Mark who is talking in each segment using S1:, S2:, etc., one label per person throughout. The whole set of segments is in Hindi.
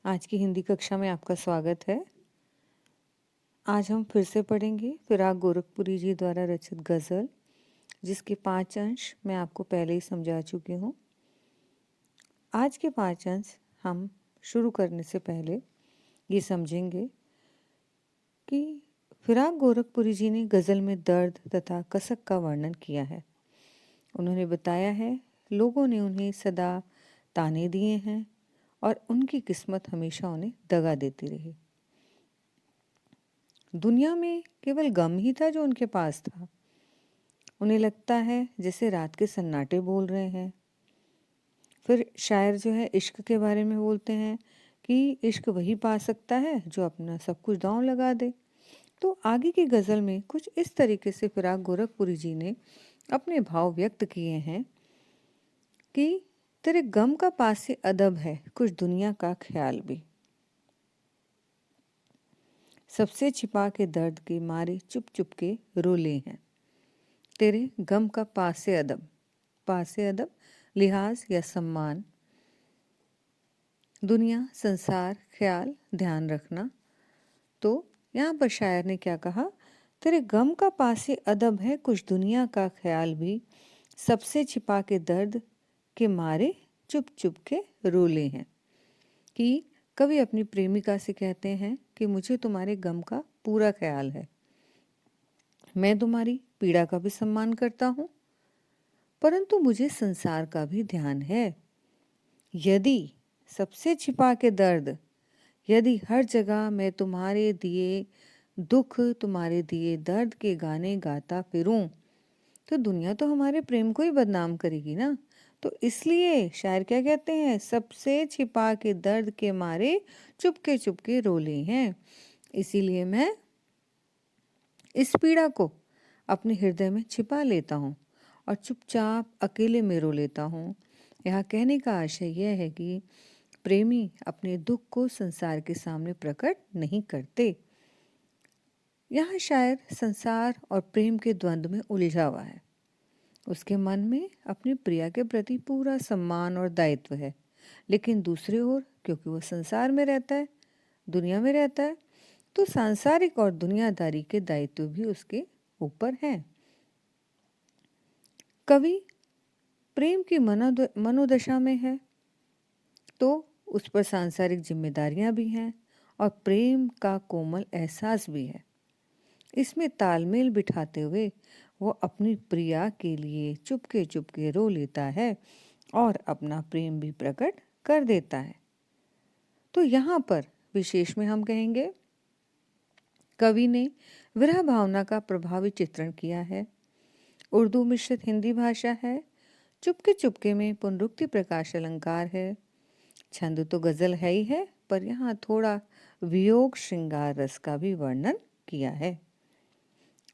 S1: आज की हिंदी कक्षा में आपका स्वागत है। आज हम फिर से पढ़ेंगे फिराक गोरखपुरी जी द्वारा रचित गज़ल, जिसके 5 अंश मैं आपको पहले ही समझा चुकी हूँ। आज के 5 अंश हम शुरू करने से पहले ये समझेंगे कि फिराक गोरखपुरी जी ने गज़ल में दर्द तथा कसक का वर्णन किया है। उन्होंने बताया है, लोगों ने उन्हें सदा ताने दिए हैं और उनकी किस्मत हमेशा उन्हें दगा देती रही। दुनिया में केवल गम ही था जो उनके पास था। उन्हें लगता है जैसे रात के सन्नाटे बोल रहे हैं। फिर शायर जो है इश्क के बारे में बोलते हैं कि इश्क वही पा सकता है जो अपना सब कुछ दांव लगा दे। तो आगे की गज़ल में कुछ इस तरीके से फिराक गोरखपुरी जी ने अपने भाव व्यक्त किए हैं कि तेरे गम का पास से अदब है कुछ दुनिया का ख्याल भी, सबसे छिपा के दर्द के मारे चुप चुप के रोले हैं। तेरे गम का पास से अदब लिहाज या सम्मान, दुनिया, संसार, ख्याल, ध्यान रखना। तो यहाँ पर शायर ने क्या कहा, तेरे गम का पासे अदब है कुछ दुनिया का ख्याल भी, सबसे छिपा के दर्द के मारे चुप चुप के रोले हैं। कि कवि अपनी प्रेमिका से कहते हैं कि मुझे तुम्हारे गम का पूरा ख्याल है, मैं तुम्हारी पीड़ा का भी सम्मान करता हूँ, परंतु मुझे संसार का भी ध्यान है। यदि सबसे छिपा के दर्द, यदि हर जगह मैं तुम्हारे दिए दुख, तुम्हारे दिए दर्द के गाने गाता फिरूं, तो दुनिया तो हमारे प्रेम को ही बदनाम करेगी ना। तो इसलिए शायर क्या कहते हैं, सबसे छिपा के दर्द के मारे चुपके रोले हैं। इसीलिए मैं इस पीड़ा को अपने हृदय में छिपा लेता हूँ और चुपचाप अकेले में रो लेता हूँ। यहाँ कहने का आशय यह है कि प्रेमी अपने दुख को संसार के सामने प्रकट नहीं करते। यहाँ शायर संसार और प्रेम के द्वंद्व में उलझा हुआ है। उसके मन में अपनी प्रिया के प्रति पूरा सम्मान और दायित्व है, लेकिन दूसरी ओर क्योंकि वो संसार में रहता है, दुनिया में रहता है, तो सांसारिक और दुनियादारी के दायित्व भी उसके ऊपर हैं। कवि प्रेम की मनोदशा में है तो उस पर सांसारिक जिम्मेदारियां भी हैं और प्रेम का कोमल एहसास भी है। इसमें तालमेल बिठाते हुए वो अपनी प्रिया के लिए चुपके रो लेता है और अपना प्रेम भी प्रकट कर देता है। तो यहाँ पर विशेष में हम कहेंगे, कवि ने विरह भावना का प्रभावी चित्रण किया है। उर्दू मिश्रित हिंदी भाषा है, चुपके में पुनरुक्ति प्रकाश अलंकार है। छंद तो गजल है ही है, पर यहाँ थोड़ा वियोग श्रृंगार रस का भी वर्णन किया है।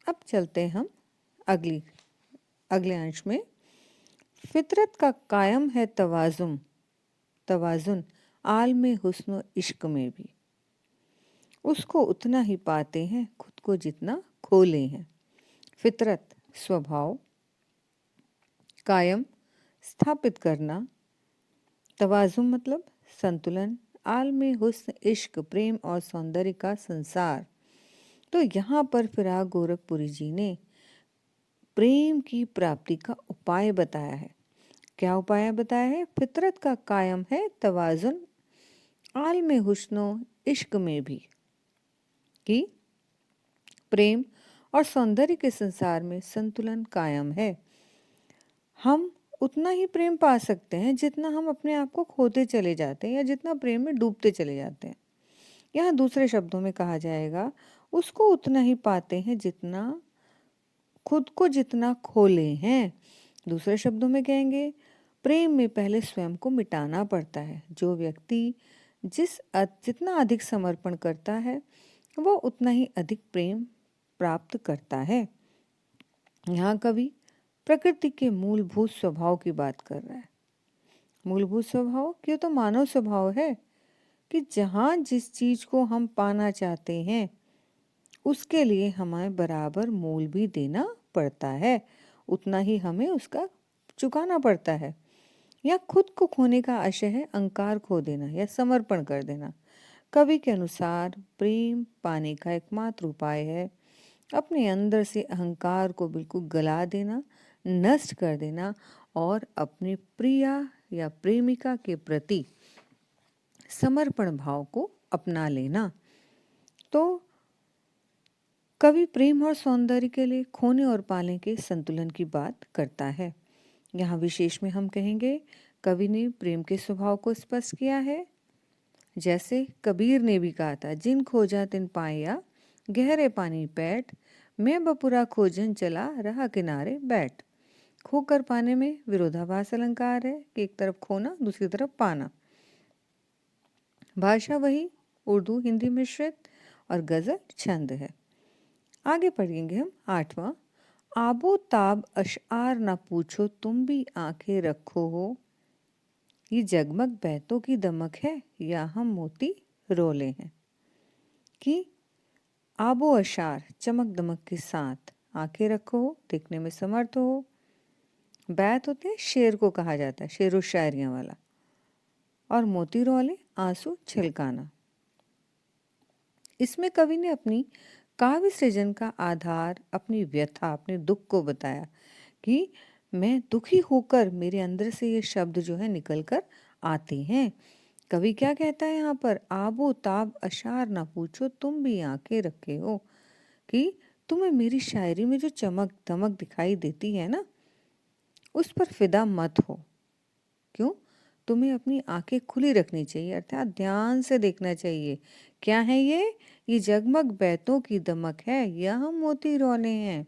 S1: अब चलते हम अगले अंश में। फितरत का कायम है तवाजुन आल में हुस्न इश्क में भी, उसको उतना ही पाते हैं खुद को जितना खोले हैं। फितरत स्वभाव, कायम स्थापित करना, तवाजुन मतलब संतुलन, आल में हुस्न इश्क प्रेम और सौंदर्य का संसार। तो यहाँ पर फिराक गोरखपुरी जी ने प्रेम की प्राप्ति का उपाय बताया है। क्या उपाय बताया है? फितरत का कायम है तवाजुन आल में हुस्नो इश्क में भी, कि प्रेम और सौंदर्य के संसार में संतुलन कायम है। हम उतना ही प्रेम पा सकते हैं जितना हम अपने आप को खोते चले जाते हैं या जितना प्रेम में डूबते चले जाते हैं। यहाँ दूसरे शब्दों में कहा जाएगा, उसको उतना ही पाते हैं जितना खुद को जितना खोले हैं। दूसरे शब्दों में कहेंगे, प्रेम में पहले स्वयं को मिटाना पड़ता है। जो व्यक्ति जितना अधिक समर्पण करता है वो उतना ही अधिक प्रेम प्राप्त करता है। यहाँ कवि प्रकृति के मूलभूत स्वभाव की बात कर रहा है। मूलभूत स्वभाव क्यों? तो मानव स्वभाव है कि जहाँ जिस चीज को हम पाना चाहते हैं उसके लिए हमें बराबर मूल भी देना पड़ता है, उतना ही हमें उसका चुकाना पड़ता है। या खुद को खोने का आशय है अहंकार खो देना या समर्पण कर देना। कवि के अनुसार प्रेम पाने का एकमात्र उपाय है अपने अंदर से अहंकार को बिल्कुल गला देना, नष्ट कर देना और अपने प्रिया या प्रेमिका के प्रति समर्पण भाव को अपना लेना। तो कवि प्रेम और सौंदर्य के लिए खोने और पाने के संतुलन की बात करता है। यहाँ विशेष में हम कहेंगे कवि ने प्रेम के स्वभाव को स्पष्ट किया है। जैसे कबीर ने भी कहा था, जिन खोजा तिन पाया गहरे पानी पैठ, मैं बपुरा खोजन चला रहा किनारे बैठ। खोकर पाने में विरोधाभास अलंकार है कि एक तरफ खोना दूसरी तरफ पाना। भाषा वही उर्दू हिंदी मिश्रित और गजल छंद है। आगे पढ़ेंगे हम 8वां। आबो ताब अशआर ना पूछो तुम भी आंखें रखो हो, ये जगमग बैतों की दमक है या हम मोती रोले हैं। कि आबो अशार चमक दमक के साथ आंखें रखो हो, देखने में समर्थ हो। बैत होते हैं शेर को कहा जाता है, शेरो शायरियां वाला। और मोती रोले आंसू छिलकाना। इसमें कवि ने अपनी काव्य सृजन का आधार अपनी व्यथा अपने दुख को बताया कि मैं दुखी होकर मेरे अंदर से ये शब्द जो है निकल कर आते हैं। कवि क्या कहता है यहाँ पर, आबो ताब अशार ना पूछो तुम भी आंखें रखे हो, कि तुम्हें मेरी शायरी में जो चमक दमक दिखाई देती है ना, उस पर फिदा मत हो। क्यों? तुम्हें अपनी आंखें खुली रखनी चाहिए, अर्थात ध्यान से देखना चाहिए। क्या है ये जगमग बैतों की दमक है या हम मोती रोले हैं।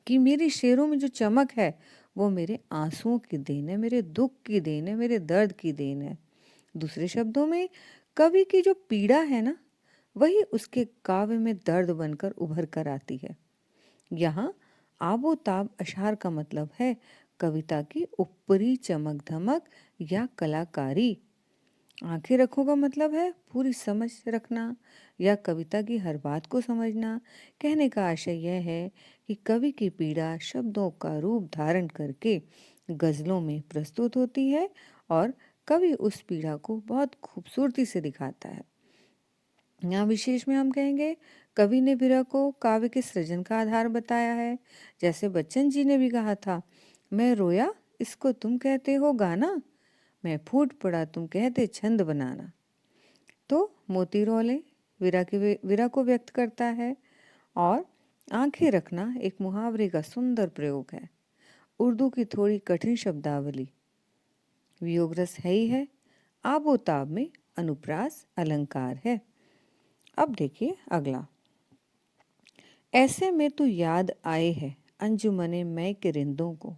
S1: कि मेरी शेरों में जो चमक है वो मेरे आंसुओं की देन है, मेरे दुख की देन है, मेरे दर्द की देन है। दूसरे शब्दों में कवि की जो पीड़ा है ना, वही उसके काव्य में दर्द बनकर उभर कर आती है। यहाँ आबो ताब अशार का मतलब है कविता की ऊपरी चमक धमक या कलाकारी। आंखें रखो का मतलब है पूरी समझ रखना या कविता की हर बात को समझना। कहने का आशय यह है कि कवि की पीड़ा शब्दों का रूप धारण करके गजलों में प्रस्तुत होती है और कवि उस पीड़ा को बहुत खूबसूरती से दिखाता है। यहाँ विशेष में हम कहेंगे कवि ने विरह को काव्य के सृजन का आधार बताया है। जैसे बच्चन जी ने भी कहा था, मैं रोया इसको तुम कहते हो गाना, मैं फूट पड़ा तुम कहते छंद बनाना। तो मोती रोले विरह को व्यक्त करता है और आंखें रखना एक मुहावरे का सुंदर प्रयोग है। उर्दू की थोड़ी कठिन शब्दावली, वियोग रस है ही है, आबो ताब में अनुप्रास अलंकार है। अब देखिए अगला। ऐसे में तू याद आए है अंजुमने मैं के रिंदों को,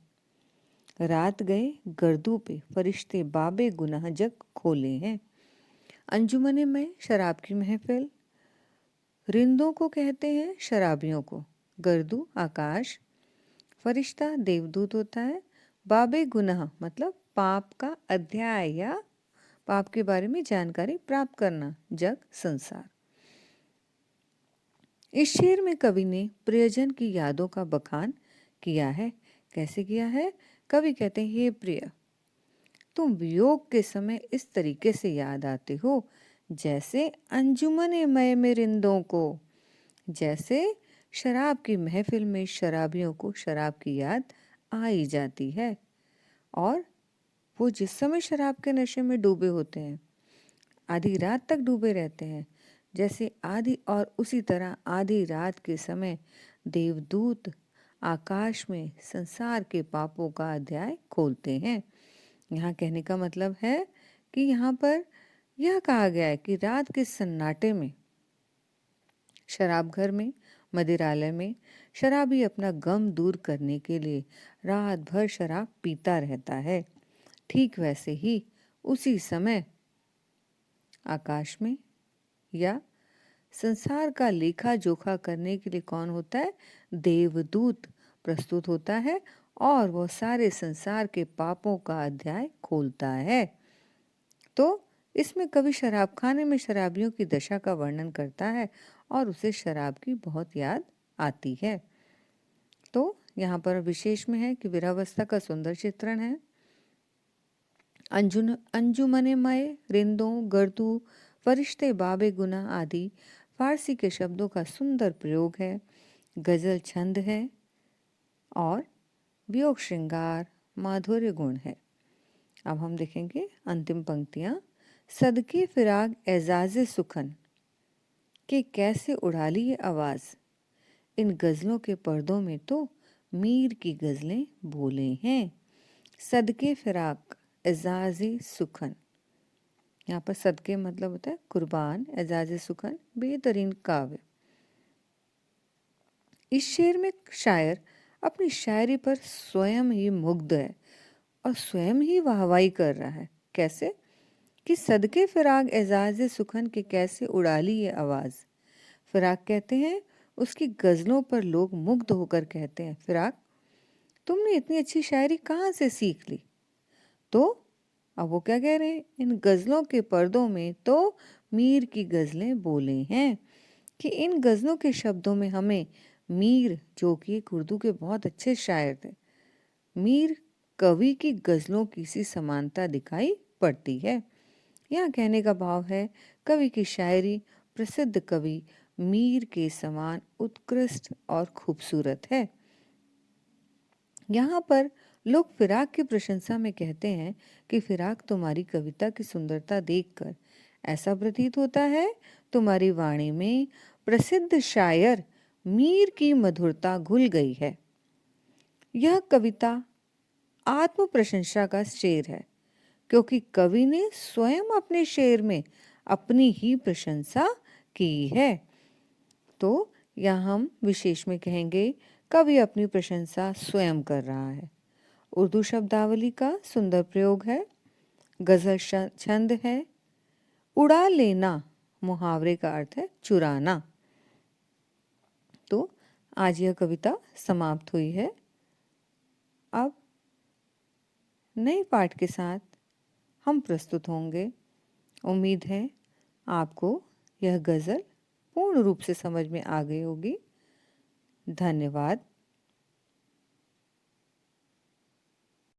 S1: रात गए गर्दू पे फरिश्ते बाबे गुनाह जग खोले हैं। अंजुमने में शराब की महफिल, रिंदों को कहते हैं शराबियों को, गर्दू आकाश, फरिश्ता देवदूत होता है, बाबे गुनाह मतलब पाप का अध्याय या पाप के बारे में जानकारी प्राप्त करना, जग संसार। इस शेर में कवि ने प्रियजन की यादों का बखान किया है। कैसे किया है? कवि कहते हैं, हे प्रिय, तुम वियोग के समय इस तरीके से याद आते हो जैसे अंजुमने मय में रिंदों को, जैसे शराब की महफिल में शराबियों को शराब की याद आई जाती है और वो जिस समय शराब के नशे में डूबे होते हैं, आधी रात तक डूबे रहते हैं, जैसे आधी और उसी तरह आधी रात के समय देवदूत आकाश में संसार के पापों का अध्याय खोलते हैं। यहाँ कहने का मतलब है कि यहाँ पर यह कहा गया है कि रात के सन्नाटे में, शराब घर में, मदिरालय में शराबी अपना गम दूर करने के लिए रात भर शराब पीता रहता है। ठीक वैसे ही उसी समय आकाश में या संसार का लेखा जोखा करने के लिए कौन होता है? देवदूत प्रस्तुत होता है और वो सारे संसार के पापों का अध्याय खोलता है। तो इसमें कवि शराब खाने में शराबियों की दशा का वर्णन करता है और उसे शराब की बहुत याद आती है। तो यहाँ पर विशेष में है कि विरहावस्था का सुंदर चित्रण है। अंजुमने मय, रिंदों, गर्दू, फरिश्ते, बाबे गुना आदि फारसी के शब्दों का सुंदर प्रयोग है। गजल छंद है और वियोग श्रृंगार माधुर्य गुण है। अब हम देखेंगे अंतिम पंक्तियां। सदके फिराग एजाज़े सुखन के कैसे उड़ा ली ये आवाज़, इन गज़लों के पर्दों में तो मीर की गज़लें बोले हैं। सदके फिराक एजाज़े सुखन, यहाँ पर सदके मतलब होता है कुर्बान, एजाज़े सुखन बेहतरीन काव्य। इस शेर में शायर अपनी शायरी पर स्वयं ही मुग्ध है और स्वयं ही वाहवाही कर रहा है। कैसे कि सदके फिराक एजाज़े सुखन के कैसे उड़ा ली ये आवाज़। फिराक कहते हैं उसकी गज़लों पर लोग मुग्ध होकर कहते हैं, फिराक तुमने इतनी अच्छी शायरी कहाँ से सीख ली। तो अब वो क्या कह रहे हैं, इन गज़लों के पर्दों में तो मीर की गज़लें बोले हैं, कि इन गज़लों के शब्दों में हमें मीर, जो कि एक उर्दू के बहुत अच्छे शायर थे, मीर कवि की गज़लों की सी समानता दिखाई पड़ती है। यहाँ कहने का भाव है, कवि की शायरी प्रसिद्ध कवि मीर के समान उत्कृष्ट और खूबसूरत है। यहाँ पर लोग फिराक की प्रशंसा में कहते हैं कि फिराक तुम्हारी कविता की सुंदरता देखकर ऐसा प्रतीत होता है तुम्हारी वाणी में प्रसिद्ध शायर मीर की मधुरता घुल गई है। यह कविता आत्म प्रशंसा का शेर है, क्योंकि कवि ने स्वयं अपने शेर में अपनी ही प्रशंसा की है। तो यहाँ हम विशेष में कहेंगे कवि अपनी प्रशंसा स्वयं कर रहा है। उर्दू शब्दावली का सुंदर प्रयोग है। गजल छंद है। उड़ा लेना मुहावरे का अर्थ है चुराना। तो आज यह कविता समाप्त हुई है। अब नए पाठ के साथ हम प्रस्तुत होंगे। उम्मीद है आपको यह गज़ल पूर्ण रूप से समझ में आ गई होगी। धन्यवाद।